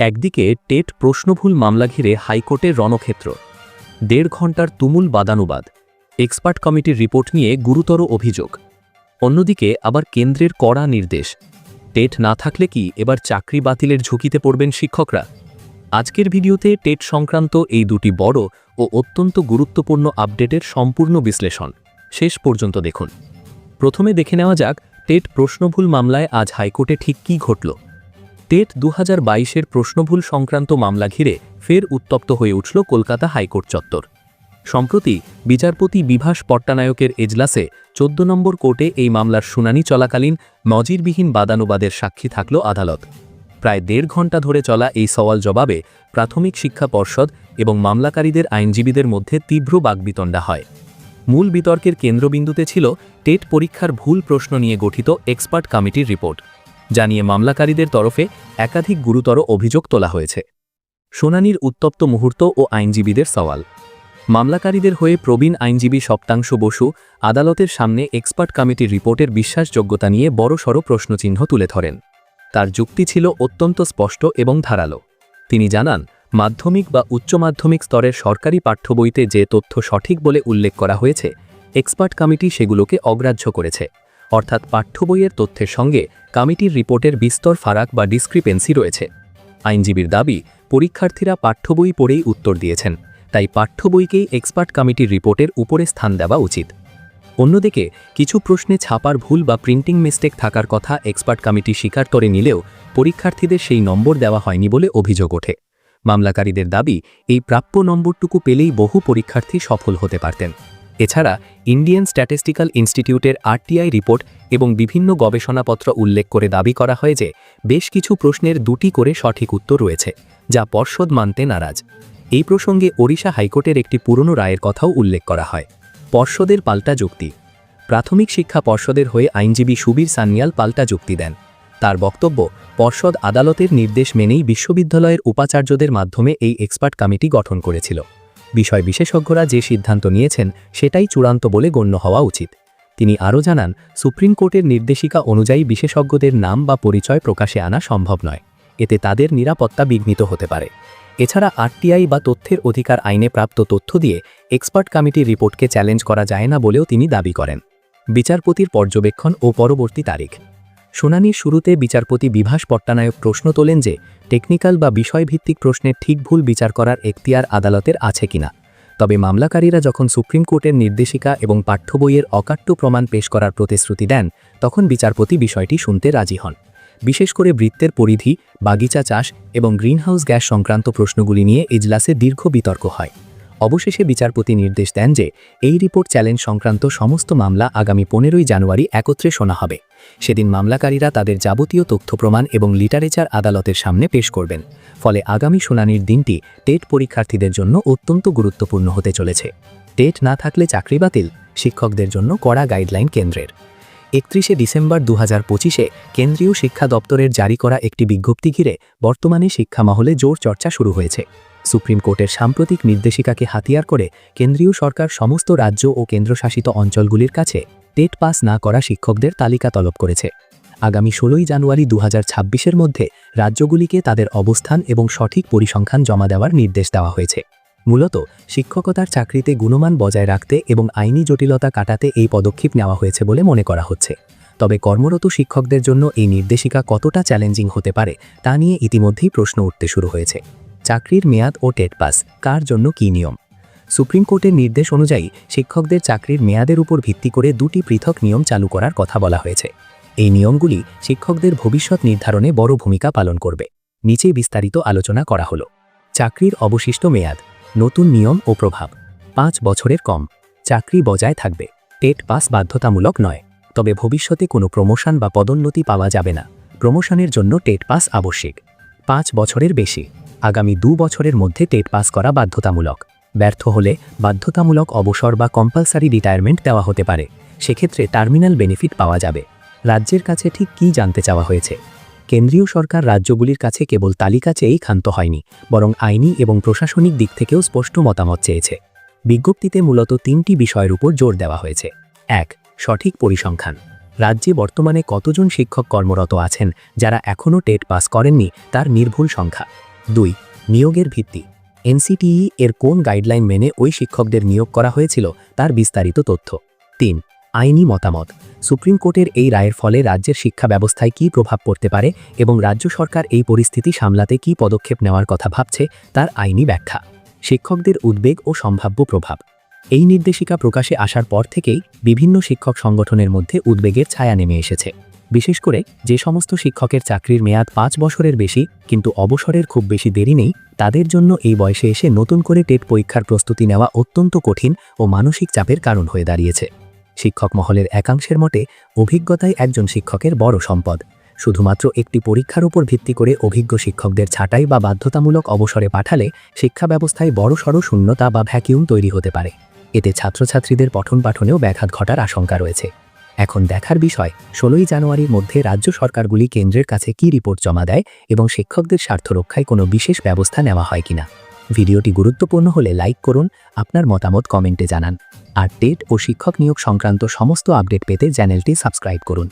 একদিকে টেট প্রশ্নভুল মামলা ঘিরে হাইকোর্টের রণক্ষেত্র, ১.৫ ঘণ্টার তুমুল বাদানুবাদ, এক্সপার্ট কমিটির রিপোর্ট নিয়ে গুরুতর অভিযোগ। অন্যদিকে আবার কেন্দ্রের কড়া নির্দেশ, টেট না থাকলে কি এবার চাকরি বাতিলের ঝুঁকিতে পড়বেন শিক্ষকরা? আজকের ভিডিওতে টেট সংক্রান্ত এই দুটি বড় ও অত্যন্ত গুরুত্বপূর্ণ আপডেটের সম্পূর্ণ বিশ্লেষণ শেষ পর্যন্ত দেখুন। প্রথমে দেখে নেওয়া যাক টেট প্রশ্নভুল মামলায় আজ হাইকোর্টে ঠিক কী ঘটল। টেট ২০২২-এর প্রশ্নভুল সংক্রান্ত মামলা ঘিরে ফের উত্তপ্ত হয়ে উঠল কলকাতা হাইকোর্ট চত্বর। সম্প্রতি বিচারপতি বিভাস পট্টনায়কের এজলাসে ১৪ নম্বর কোর্টে এই মামলার শুনানি চলাকালীন নজিরবিহীন বাদানুবাদের সাক্ষী থাকল আদালত। প্রায় ১.৫ ঘণ্টা ধরে চলা এই সওয়াল জবাবে প্রাথমিক শিক্ষা পর্ষদ এবং মামলাকারীদের আইনজীবীদের মধ্যে তীব্র বাগবিতণ্ডা হয়। মূল বিতর্কের কেন্দ্রবিন্দুতে ছিল টেট পরীক্ষার ভুল প্রশ্ন নিয়ে গঠিত এক্সপার্ট কমিটির রিপোর্ট, যা নিয়ে মামলাকারীদের তরফে একাধিক গুরুতর অভিযোগ তোলা হয়েছে। শুনানির উত্তপ্ত মুহূর্ত ও আইনজীবীদের সওয়াল। মামলাকারীদের হয়ে প্রবীণ আইনজীবী সপ্তাংশু বসু আদালতের সামনে এক্সপার্ট কমিটির রিপোর্টের বিশ্বাসযোগ্যতা নিয়ে বড়সড় প্রশ্নচিহ্ন তুলে ধরেন। তার যুক্তি ছিল অত্যন্ত স্পষ্ট এবং ধারালো। তিনি জানান, মাধ্যমিক বা উচ্চ মাধ্যমিক স্তরের সরকারি পাঠ্যবইতে যে তথ্য সঠিক বলে উল্লেখ করা হয়েছে, এক্সপার্ট কমিটি সেগুলোকে অগ্রাহ্য করেছে। অর্থাৎ পাঠ্যবইয়ের তথ্যের সঙ্গে কমিটির রিপোর্টের বিস্তর ফারাক বা ডিসক্রিপেন্সি রয়েছে। আইনজীবীর দাবি, পরীক্ষার্থীরা পাঠ্যবই পড়েই উত্তর দিয়েছেন, তাই পাঠ্যবইকেই এক্সপার্ট কমিটির রিপোর্টের উপরে স্থান দেওয়া উচিত। অন্যদিকে কিছু প্রশ্নে ছাপার ভুল বা প্রিন্টিং মিস্টেক থাকার কথা এক্সপার্ট কমিটি স্বীকার করে নিলেও পরীক্ষার্থীদের সেই নম্বর দেওয়া হয়নি বলে অভিযোগ ওঠে। মামলাকারীদের দাবি, এই প্রাপ্য নম্বরটুকু পেলেই বহু পরীক্ষার্থী সফল হতে পারতেন। এছাড়া ইন্ডিয়ান স্ট্যাটিস্টিক্যাল ইনস্টিটিউটের আরটিআই রিপোর্ট এবং বিভিন্ন গবেষণাপত্র উল্লেখ করে দাবি করা হয় যে বেশ কিছু প্রশ্নের ২টি করে সঠিক উত্তর রয়েছে, যা পর্ষদ মানতে নারাজ। এই প্রসঙ্গে ওড়িশা হাইকোর্টের একটি পুরনো রায়ের কথাও উল্লেখ করা হয়। পর্ষদের পাল্টা যুক্তি। প্রাথমিক শিক্ষা পর্ষদের হয়ে আইনজীবী সুবীর সান্যাল পাল্টা যুক্তি দেন। তার বক্তব্য, পর্ষদ আদালতের নির্দেশ মেনেই বিশ্ববিদ্যালয়ের উপাচার্যদের মাধ্যমে এই এক্সপার্ট কমিটি গঠন করেছিল। বিষয় বিশেষজ্ঞরা যে সিদ্ধান্ত নিয়েছেন সেটাই চূড়ান্ত বলে গণ্য হওয়া উচিত। তিনি আরও জানান, সুপ্রিম কোর্টের নির্দেশিকা অনুযায়ী বিশেষজ্ঞদের নাম বা পরিচয় প্রকাশে আনা সম্ভব নয়, এতে তাদের নিরাপত্তা বিঘ্নিত হতে পারে। এছাড়া আরটিআই বা তথ্যের অধিকার আইনে প্রাপ্ত তথ্য দিয়ে এক্সপার্ট কমিটির রিপোর্টকে চ্যালেঞ্জ করা যায় না বলেও তিনি দাবি করেন। বিচারপতির পর্যবেক্ষণ ও পরবর্তী তারিখ। শুনানির শুরুতে বিচারপতি বিভাস পট্টনায়ক প্রশ্ন তোলেন যে টেকনিক্যাল বা বিষয়ভিত্তিক প্রশ্নের ঠিক ভুল বিচার করার এখতিয়ার আদালতের আছে কিনা। তবে মামলাকারীরা যখন সুপ্রিম কোর্টের নির্দেশিকা এবং পাঠ্যবইয়ের অকাট্য প্রমাণ পেশ করার প্রতিশ্রুতি দেন, তখন বিচারপতি বিষয়টি শুনতে রাজি হন। বিশেষ করে বৃত্তের পরিধি, বাগিচা চাষ এবং গ্রিনহাউস গ্যাস সংক্রান্ত প্রশ্নগুলি নিয়ে এজলাসে দীর্ঘ বিতর্ক হয়। অবশেষে বিচারপতি নির্দেশ দেন যে এই রিপোর্ট চ্যালেঞ্জ সংক্রান্ত সমস্ত মামলা আগামী 15ই জানুয়ারি একত্রে শোনা হবে। সেদিন মামলাকারীরা তাদের যাবতীয় তথ্য প্রমাণ এবং লিটারেচার আদালতের সামনে পেশ করবেন। ফলে আগামী শুনানির দিনটি টেট পরীক্ষার্থীদের জন্য অত্যন্ত গুরুত্বপূর্ণ হতে চলেছে। টেট না থাকলে চাকরি বাতিল, শিক্ষকদের জন্য কড়া গাইডলাইন কেন্দ্রের। ৩১শে ডিসেম্বর ২০২৫-এ কেন্দ্রীয় শিক্ষা দপ্তরের জারি করা একটি বিজ্ঞপ্তি ঘিরে বর্তমানে শিক্ষা মহলে জোর চর্চা শুরু হয়েছে। সুপ্রিম কোর্টের সাম্প্রতিক নির্দেশিকাকে হাতিয়ার করে কেন্দ্রীয় সরকার সমস্ত রাজ্য ও কেন্দ্রশাসিত অঞ্চলগুলির কাছে টেট পাস না করা শিক্ষকদের তালিকা তলব করেছে। আগামী ১৬ই জানুয়ারি ২০২৬-এর মধ্যে রাজ্যগুলিকে তাদের অবস্থান এবং সঠিক পরিসংখ্যান জমা দেওয়ার নির্দেশ দেওয়া হয়েছে। মূলত শিক্ষকতার চাকরিতে গুণমান বজায় রাখতে এবং আইনি জটিলতা কাটাতে এই পদক্ষেপ নেওয়া হয়েছে বলে মনে করা হচ্ছে। তবে কর্মরত শিক্ষকদের জন্য এই নির্দেশিকা কতটা চ্যালেঞ্জিং হতে পারে তা নিয়ে ইতিমধ্যেই প্রশ্ন উঠতে শুরু হয়েছে। চাকরির মেয়াদ ও টেট পাস কার জন্য কী নিয়ম? সুপ্রিম কোর্টের নির্দেশ অনুযায়ী শিক্ষকদের চাকরির মেয়াদের উপর ভিত্তি করে 2টি পৃথক নিয়ম চালু করার কথা বলা হয়েছে। এই নিয়মগুলি শিক্ষকদের ভবিষ্যৎ নির্ধারণে বড় ভূমিকা পালন করবে। নিচে বিস্তারিত আলোচনা করা হলো। চাকরির অবশিষ্ট মেয়াদ, নতুন নিয়ম ও প্রভাব। 5 বছরের কম, চাকরি বজায় থাকবে। টেট পাস বাধ্যতামূলক নয়, তবে ভবিষ্যতে কোনো প্রমোশন বা পদোন্নতি পাওয়া যাবে না। প্রমোশনের জন্য টেট পাস আবশ্যিক। 5 বছরের বেশি, আগামী 2 বছরের মধ্যে টেট পাস করা বাধ্যতামূলক। ব্যর্থ হলে বাধ্যতামূলক অবসর বা কম্পালসারি রিটায়ারমেন্ট দেওয়া হতে পারে। সেক্ষেত্রে টার্মিনাল বেনিফিট পাওয়া যাবে। রাজ্যের কাছে ঠিক কী জানতে চাওয়া হয়েছে? কেন্দ্রীয় সরকার রাজ্যগুলির কাছে কেবল তালিকা চেয়েই ক্ষান্ত হয়নি, বরং আইনি এবং প্রশাসনিক দিক থেকেও স্পষ্ট মতামত চেয়েছে। বিজ্ঞপ্তিতে মূলত 3টি বিষয়ের উপর জোর দেওয়া হয়েছে। 1. সঠিক পরিসংখ্যান। রাজ্যে বর্তমানে কতজন শিক্ষক কর্মরত আছেন যারা এখনও টেট পাস করেননি তার নির্ভুল সংখ্যা। 2. নিয়োগের ভিত্তি। এনসিটিই এর কোন গাইডলাইন মেনে ওই শিক্ষকদের নিয়োগ করা হয়েছিল তার বিস্তারিত তথ্য। 3. আইনি মতামত। সুপ্রিম কোর্টের এই রায়ের ফলে রাজ্যের শিক্ষা ব্যবস্থায় কী প্রভাব পড়তে পারে এবং রাজ্য সরকার এই পরিস্থিতি সামলাতে কী পদক্ষেপ নেওয়ার কথা ভাবছে তার আইনি ব্যাখ্যা। শিক্ষকদের উদ্বেগ ও সম্ভাব্য প্রভাব। এই নির্দেশিকা প্রকাশে আসার পর থেকেই বিভিন্ন শিক্ষক সংগঠনের মধ্যে উদ্বেগের ছায়া নেমে এসেছে। বিশেষ করে যে সমস্ত শিক্ষকের চাকরির মেয়াদ 5 বছরের বেশি কিন্তু অবসরের খুব বেশি দেরি নেই, তাদের জন্য এই বয়সে এসে নতুন করে টেট পরীক্ষার প্রস্তুতি নেওয়া অত্যন্ত কঠিন ও মানসিক চাপের কারণ হয়ে দাঁড়িয়েছে। শিক্ষক মহলের একাংশের মতে অভিজ্ঞতাই একজন শিক্ষকের বড় সম্পদ। শুধুমাত্র একটি পরীক্ষার উপর ভিত্তি করে অভিজ্ঞ শিক্ষকদের ছাঁটাই বা বাধ্যতামূলক অবসরে পাঠালে শিক্ষা ব্যবস্থায় বড়সড় শূন্যতা বা ভ্যাকিউম তৈরি হতে পারে। এতে ছাত্রছাত্রীদের পঠন পাঠনেও ব্যাঘাত ঘটার আশঙ্কা রয়েছে। এখন দেখার বিষয় 16ই জানুয়ারির মধ্যে রাজ্য সরকারগুলি কেন্দ্রের কাছে কী রিপোর্ট জমা দেয় এবং শিক্ষকদের স্বার্থ রক্ষায় কোনো বিশেষ ব্যবস্থা নেওয়া হয় কিনা। ভিডিওটি গুরুত্বপূর্ণ হলে লাইক করুন, আপনার মতামত কমেন্টে জানান। আর টেট ও শিক্ষক নিয়োগ সংক্রান্ত সমস্ত আপডেট পেতে চ্যানেলটি সাবস্ক্রাইব করুন।